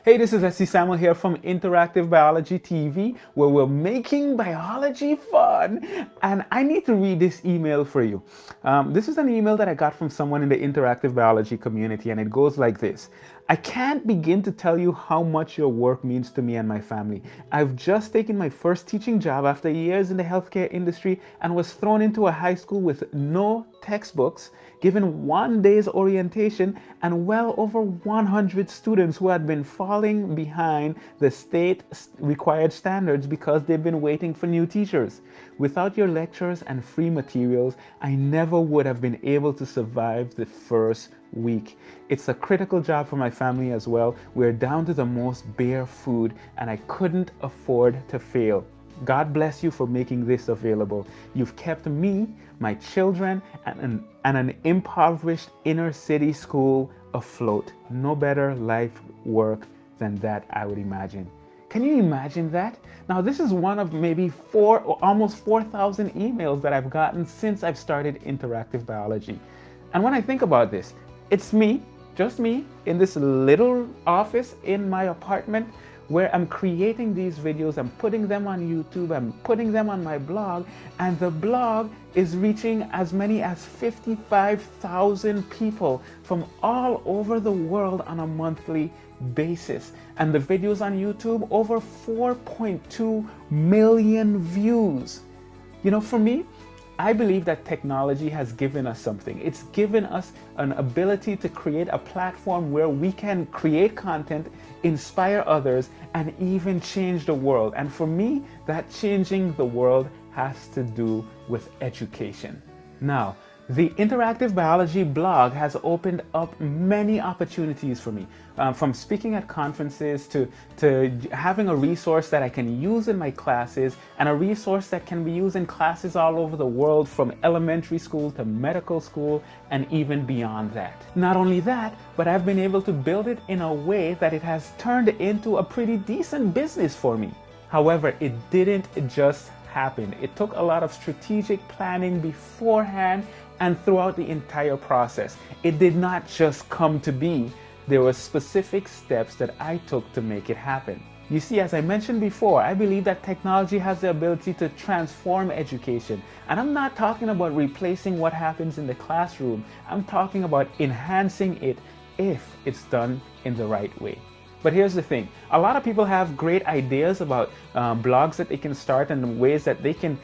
Hey, this is SC Samuel here from Interactive Biology TV, where we're making biology fun. And I need to read this email for you. This is an email that I got from someone in the Interactive Biology community, and it goes like this. I can't begin to tell you how much your work means to me and my family. I've just taken my first teaching job after years in the healthcare industry and was thrown into a high school with no textbooks, given 1 day's orientation, and well over 100 students who had been falling behind the state required standards because they've been waiting for new teachers. Without your lectures and free materials, I never would have been able to survive the first week. It's a critical job for my family as well. We're down to the most bare food, and I couldn't afford to fail. God bless you for making this available. You've kept me, my children, and an impoverished inner city school afloat. No better life work than that, I would imagine. Can you imagine that? Now, this is one of maybe almost 4,000 emails that I've gotten since I've started interactive biology. And when I think about this, it's me, just me, in this little office in my apartment where I'm creating these videos, I'm putting them on YouTube, I'm putting them on my blog, and the blog is reaching as many as 55,000 people from all over the world on a monthly basis. And the videos on YouTube, over 4.2 million views. You know, for me, I believe that technology has given us something. It's given us an ability to create a platform where we can create content, inspire others, and even change the world. And for me, that changing the world has to do with education. Now, the Interactive Biology blog has opened up many opportunities for me, from speaking at conferences to having a resource that I can use in my classes, and a resource that can be used in classes all over the world, from elementary school to medical school and even beyond that. Not only that, but I've been able to build it in a way that it has turned into a pretty decent business for me. However, it didn't just happen. It took a lot of strategic planning beforehand and throughout the entire process. It did not just come to be. There were specific steps that I took to make it happen. You see, as I mentioned before, I believe that technology has the ability to transform education. And I'm not talking about replacing what happens in the classroom. I'm talking about enhancing it if it's done in the right way. But here's the thing, a lot of people have great ideas about blogs that they can start and ways that they can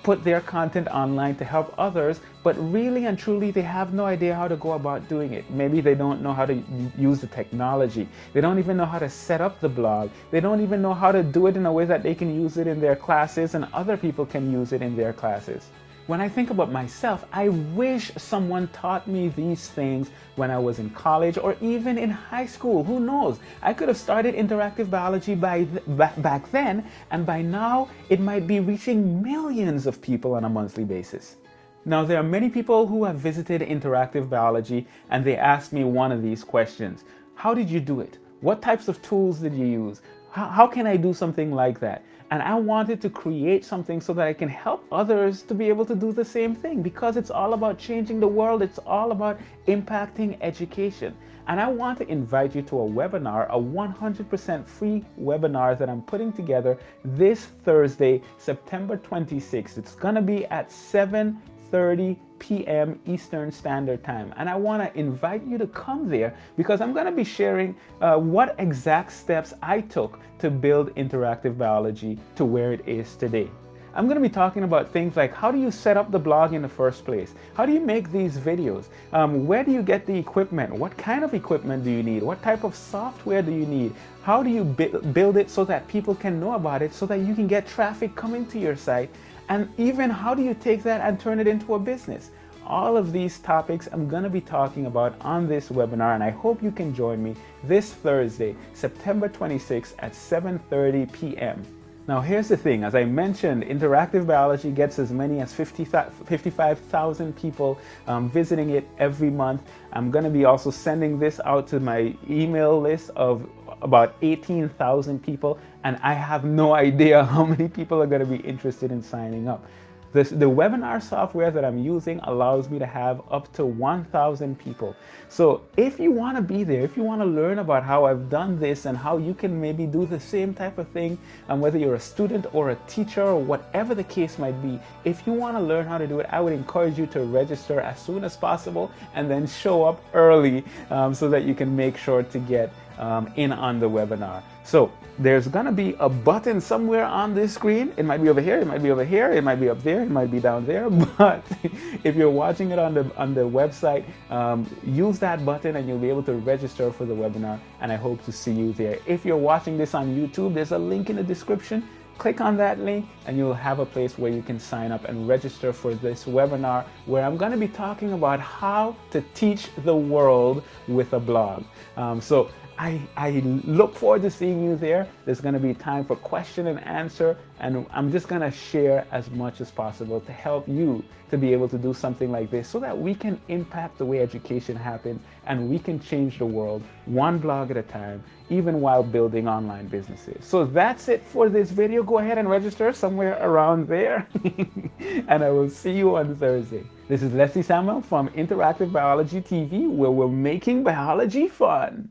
put their content online to help others, but really and truly they have no idea how to go about doing it. Maybe they don't know how to use the technology. They don't even know how to set up the blog. They don't even know how to do it in a way that they can use it in their classes and other people can use it in their classes. When I think about myself, I wish someone taught me these things when I was in college or even in high school. Who knows? I could have started interactive biology back then, and by now it might be reaching millions of people on a monthly basis. Now, there are many people who have visited interactive biology and they ask me one of these questions. How did you do it? What types of tools did you use? How can I do something like that? And I wanted to create something so that I can help others to be able to do the same thing, because it's all about changing the world. It's all about impacting education. And I want to invite you to a webinar, a 100% free webinar that I'm putting together this Thursday, September 26th. It's going to be at 7:30 p.m. Eastern Standard Time. And I want to invite you to come there because I'm going to be sharing what exact steps I took to build interactive biology to where it is today. I'm going to be talking about things like, how do you set up the blog in the first place? How do you make these videos? Where do you get the equipment? What kind of equipment do you need? What type of software do you need? How do you build it so that people can know about it, so that you can get traffic coming to your site? And even how do you take that and turn it into a business? All of these topics I'm going to be talking about on this webinar, and I hope you can join me this Thursday, September 26th at 7:30 p.m. Now, here's the thing. As I mentioned, interactive biology gets as many as 55,000 people visiting it every month. I'm going to be also sending this out to my email list of about 18,000 people, and I have no idea how many people are going to be interested in signing up. The webinar software that I'm using allows me to have up to 1,000 people. So if you want to be there, if you want to learn about how I've done this and how you can maybe do the same type of thing, and whether you're a student or a teacher or whatever the case might be, if you want to learn how to do it, I would encourage you to register as soon as possible and then show up early so that you can make sure to get in on the webinar. So there's gonna be a button somewhere on this screen. It might be over here, it might be over here, it might be up there, it might be down there, but if you're watching it on the website, use that button and you'll be able to register for the webinar, and I hope to see you there. If you're watching this on YouTube, there's a link in the description. Click on that link and you'll have a place where you can sign up and register for this webinar, where I'm going to be talking about how to teach the world with a blog. So I look forward to seeing you there. There's going to be time for question and answer, and I'm just going to share as much as possible to help you to be able to do something like this so that we can impact the way education happens and we can change the world one blog at a time, even while building online businesses. So that's it for this video. Go ahead and register somewhere around there and I will see you on Thursday. This is Leslie Samuel from Interactive Biology TV, where we're making biology fun.